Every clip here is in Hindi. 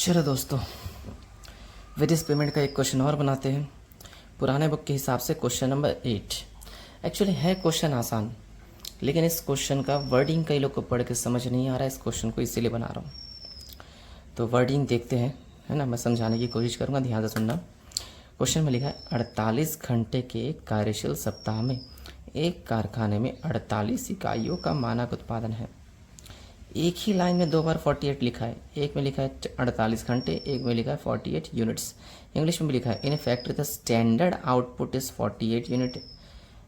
चलो दोस्तों, विदेश पेमेंट का एक क्वेश्चन और बनाते हैं। पुराने बुक के हिसाब से क्वेश्चन नंबर 8 एक्चुअली है क्वेश्चन आसान, लेकिन इस क्वेश्चन का वर्डिंग कई लोग को पढ़ के समझ नहीं आ रहा है। इस क्वेश्चन को इसीलिए बना रहा हूँ। तो वर्डिंग देखते हैं, है ना। मैं समझाने की कोशिश करूँगा, ध्यान से सुनना। क्वेश्चन में लिखा है 48 घंटे के कार्यशील सप्ताह में एक कारखाने में 48 इकाइयों का मानक उत्पादन है। एक ही लाइन में दो बार 48 लिखा है। एक में लिखा है 48 घंटे, एक में लिखा है 48 यूनिट्स। इंग्लिश में भी लिखा है in factory the standard output is 48 unit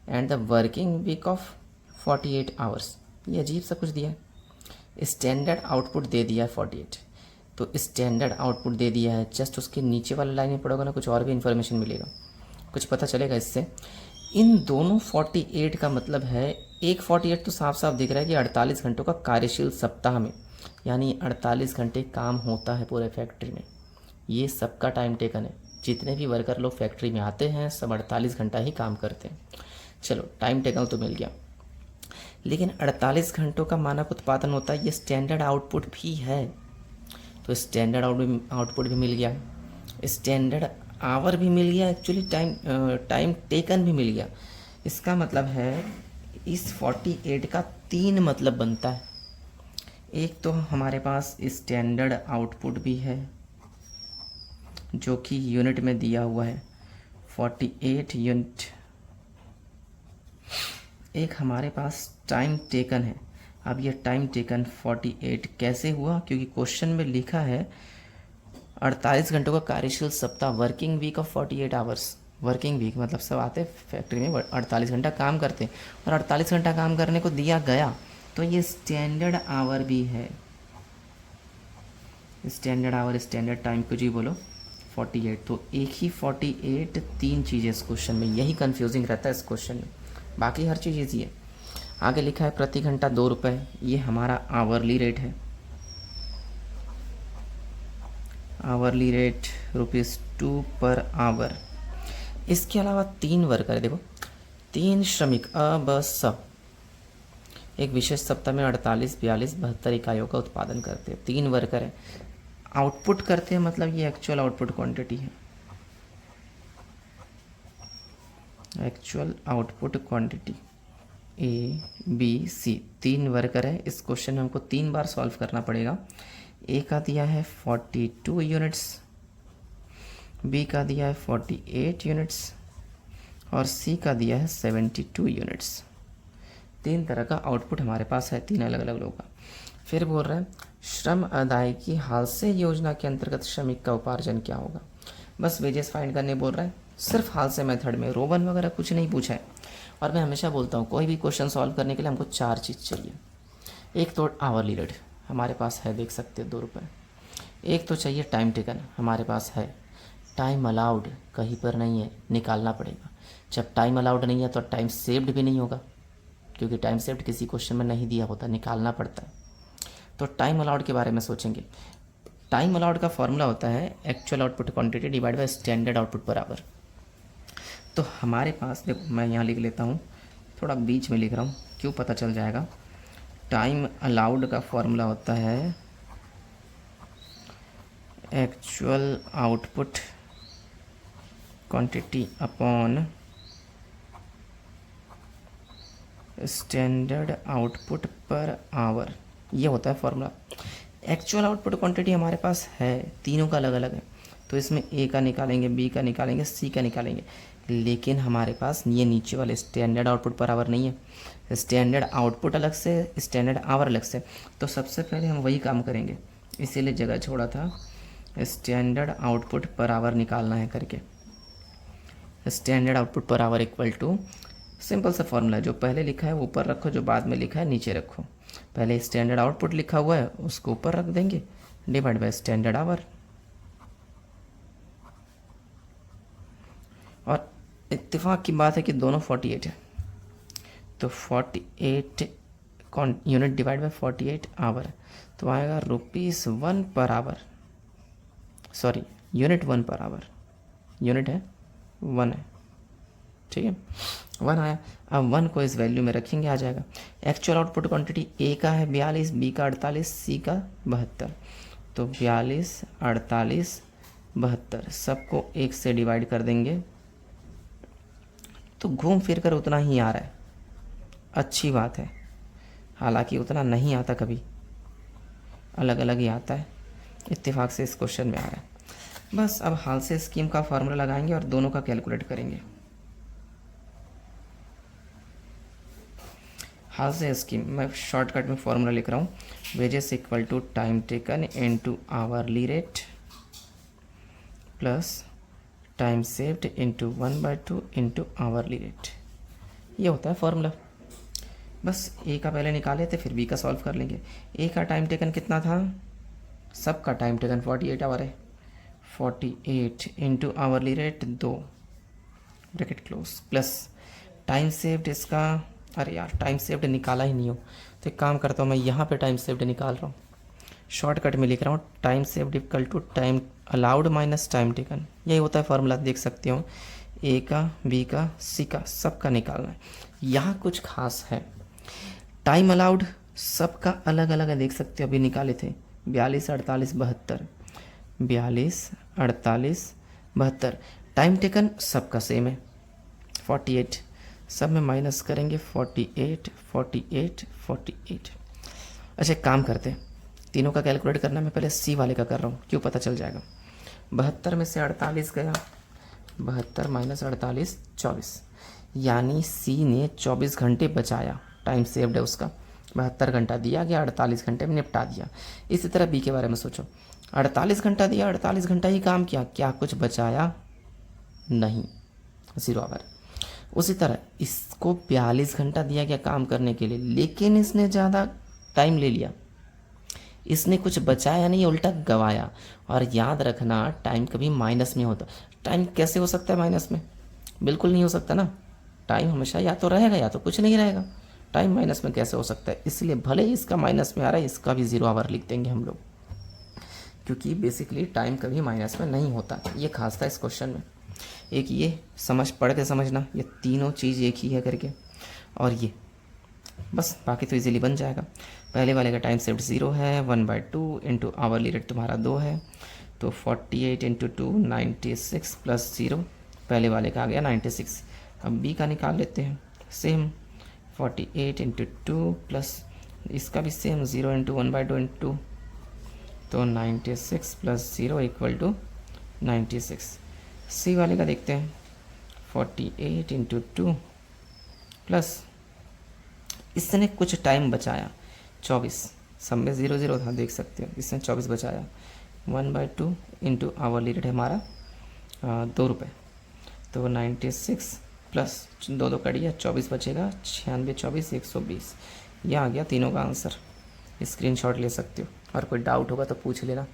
and the working week of 48 hours. ये अजीब सा कुछ दिया है। स्टैंडर्ड आउटपुट दे दिया है 48, तो स्टैंडर्ड आउटपुट दे दिया है। जस्ट उसके नीचे वाला लाइन में पढ़ोगे ना, कुछ और भी इन्फॉर्मेशन मिलेगा, कुछ पता चलेगा इससे। इन दोनों 48 का मतलब है, एक 48 तो साफ साफ दिख रहा है कि 48 घंटों का कार्यशील सप्ताह में, यानी 48 घंटे काम होता है पूरे फैक्ट्री में। ये सबका टाइम टेकन है। जितने भी वर्कर लोग फैक्ट्री में आते हैं सब 48 घंटा ही काम करते हैं। चलो, टाइम टेकन तो मिल गया, लेकिन 48 घंटों का मानक उत्पादन होता है, ये स्टैंडर्ड आउटपुट भी है। तो स्टैंडर्ड आउटपुट भी मिल गया, स्टैंडर्ड आवर भी मिल गया, एक्चुअली टाइम टेकन भी मिल गया। इसका मतलब है इस 48 का 3 मतलब बनता है। एक तो हमारे पास स्टैंडर्ड आउटपुट भी है जो कि यूनिट में दिया हुआ है 48 यूनिट। एक हमारे पास टाइम टेकन है। अब ये टाइम टेकन 48 कैसे हुआ, क्योंकि क्वेश्चन में लिखा है 48 घंटों का कार्यशील सप्ताह, working week of 48 hours. Working week मतलब सब आते फैक्ट्री में 48 घंटा काम करते हैं, और 48 घंटा काम करने को दिया गया, तो ये स्टैंडर्ड आवर भी है। स्टैंडर्ड आवर, स्टैंडर्ड टाइम कुछ ही बोलो, 48। तो एक ही 48 3 चीज़ें इस क्वेश्चन में, यही कन्फ्यूजिंग रहता है इस क्वेश्चन में। बाकी हर चीज़ ईजी है। आगे लिखा है प्रति घंटा 2 रुपये, ये हमारा आवरली रेट है। Hourly rate ₹2 per hour. इसके अलावा 3 वर्कर है, देखो 3 श्रमिक स एक विशेष सप्ताह में 48, 42, 72 इकाइयों का उत्पादन करते हैं। 3 वर्कर है, आउटपुट करते हैं, मतलब ये एक्चुअल आउटपुट क्वांटिटी है। Actual output quantity ABC, 3 worker है। इस क्वेश्चन में हमको 3 बार सॉल्व करना पड़ेगा। ए का दिया है 42 यूनिट्स, बी का दिया है 48 यूनिट्स, और सी का दिया है 72 यूनिट्स। 3 तरह का आउटपुट हमारे पास है, 3 अलग अलग लोगों का। फिर बोल रहे हैं श्रम अदायगी हाल से योजना के अंतर्गत श्रमिक का उपार्जन क्या होगा। बस वेजेस फाइंड करने बोल रहे हैं, सिर्फ हाल से मेथड में, रोबन वगैरह कुछ नहीं पूछा है। और मैं हमेशा बोलता हूँ कोई भी क्वेश्चन सॉल्व करने के लिए हमको 4 चीज़ चाहिए। एक तो आवरली रेट हमारे पास है, देख सकते हो 2 रुपये। एक तो चाहिए टाइम टेकन, हमारे पास है। टाइम अलाउड कहीं पर नहीं है, निकालना पड़ेगा। जब टाइम अलाउड नहीं है तो टाइम सेव्ड भी नहीं होगा, क्योंकि टाइम सेव्ड किसी क्वेश्चन में नहीं दिया होता, निकालना पड़ता है। तो टाइम अलाउड के बारे में सोचेंगे। टाइम अलाउड का फॉर्मूला होता है actual output quantity divide by standard output per our. तो हमारे पास, देखो मैं यहाँ लिख लेता हूँ, थोड़ा बीच में लिख रहा हूँ, क्यों पता चल जाएगा। टाइम अलाउड का फॉर्मूला होता है actual output quantity upon standard output per our, ये होता है फॉर्मूला। एक्चुअल आउटपुट क्वांटिटी हमारे पास है, तीनों का अलग अलग है, तो इसमें ए का निकालेंगे, बी का निकालेंगे, सी का निकालेंगे। लेकिन हमारे पास ये नीचे वाले स्टैंडर्ड आउटपुट पर आवर नहीं है। स्टैंडर्ड आउटपुट अलग से, स्टैंडर्ड आवर अलग से। तो सबसे पहले हम वही काम करेंगे, इसीलिए जगह छोड़ा था, स्टैंडर्ड आउटपुट पर आवर निकालना है करके। Standard output per hour equal to, simple सा फॉर्मूला है, जो पहले लिखा है वो ऊपर रखो, जो बाद में लिखा है नीचे रखो। पहले स्टैंडर्ड आउटपुट लिखा हुआ है उसको ऊपर रख देंगे, डिवाइड बाय स्टैंडर्ड आवर। और इत्तेफाक की बात है कि दोनों 48 है, तो 48 यूनिट डिवाइड बाय 48 आवर, तो आएगा ₹1 per hour. Sorry, unit 1 per hour, unit है 1 है, ठीक है, 1 आया। अब 1 को इस वैल्यू में रखेंगे, आ जाएगा। एक्चुअल आउटपुट क्वांटिटी ए का है 42, बी का 48, सी का 72। तो 42, 48, 72 सबको 1 से डिवाइड कर देंगे तो घूम फिर कर उतना ही आ रहा है। अच्छी बात है, हालांकि उतना नहीं आता, कभी अलग अलग ही आता है। इत्तेफाक से इस क्वेश्चन में आ रहा है। बस अब हाल से स्कीम का फार्मूला लगाएंगे और दोनों का कैलकुलेट करेंगे। हाल से स्कीम मैं शॉर्टकट में फार्मूला लिख रहा हूँ, wages equal to time taken into hourly rate plus time saved into 1/2 into hourly rate. ये होता है फार्मूला। बस ए का पहले निकाले थे, फिर बी का सॉल्व कर लेंगे। ए का टाइम टेकन कितना था, सबका टाइम टेकन 48 आवर है, 48 into hourly rate 2 bracket close plus time saved इसका, अरे यार टाइम सेव्ड निकाला ही नहीं हो, तो एक काम करता हूँ मैं यहाँ पे टाइम सेव्ड निकाल रहा हूँ, शॉर्टकट में लिख रहा हूँ time saved equal to time allowed minus time taken. यही होता है फार्मूला, देख सकते हो ए का, बी का, सी का, सबका निकालना है। यहाँ कुछ खास है, टाइम अलाउड सबका अलग अलग है, देख सकते हो अभी निकाले थे 42, 48, 72, 42, 48, 72। टाइम टेकन सबका सेम है 48, सब में माइनस करेंगे 48, 48, 48। अच्छा एक काम करते हैं, तीनों का कैलकुलेट करना, मैं पहले सी वाले का कर रहा हूँ, क्यों पता चल जाएगा। 72 में से 48 गया, 72 माइनस 48 24, यानी सी ने 24 घंटे बचाया, टाइम सेव्ड है उसका, 72 घंटा दिया गया, 48 घंटे में निपटा दिया। इसी तरह बी के बारे में सोचो, 48 घंटा दिया, 48 घंटा ही काम किया, क्या कुछ बचाया, नहीं, 0 आवर। उसी तरह इसको 42 घंटा दिया गया काम करने के लिए, लेकिन इसने ज़्यादा टाइम ले लिया, इसने कुछ बचाया नहीं, उल्टा गवाया। और याद रखना टाइम कभी माइनस में होता। टाइम कैसे हो सकता है माइनस में, बिल्कुल नहीं हो सकता ना, टाइम हमेशा या तो रहेगा या तो कुछ नहीं रहेगा। टाइम माइनस में कैसे हो सकता है, इसलिए भले ही इसका माइनस में आ रहा है, इसका भी 0 आवर लिख देंगे हम लोग, क्योंकि बेसिकली टाइम कभी माइनस में नहीं होता। ये खास था इस क्वेश्चन में। एक ये समझ पढ़ के समझना, ये तीनों चीज़ एक ही है करके, और ये बस, बाकी तो इजीली बन जाएगा। पहले वाले का टाइम सेव्ड 0 है, 1/2 इंटू आवरली रेट तुम्हारा 2 है, तो 48 इंटू 2 96 प्लस 0, पहले वाले का आ गया 96। अब बी का निकाल लेते हैं, सेम 48 इंटू 2 प्लस इसका भी सेम 0 इंटू 1/2 इंटू, तो 96 प्लस 0 इक्वल टू 96। सी वाले का देखते हैं, 48 इंटू 2 प्लस इसने कुछ टाइम बचाया 24, सब में 0 0 था, देख सकते हो, इसने 24 बचाया, 1/2 इंटू आवरली रेट हमारा 2 रुपये, तो 96 प्लस 2 2 कटिया 24 बचेगा, 96 24 120। यह आ गया तीनों का आंसर। स्क्रीनशॉट ले सकते हो, और कोई डाउट होगा तो पूछ लेना।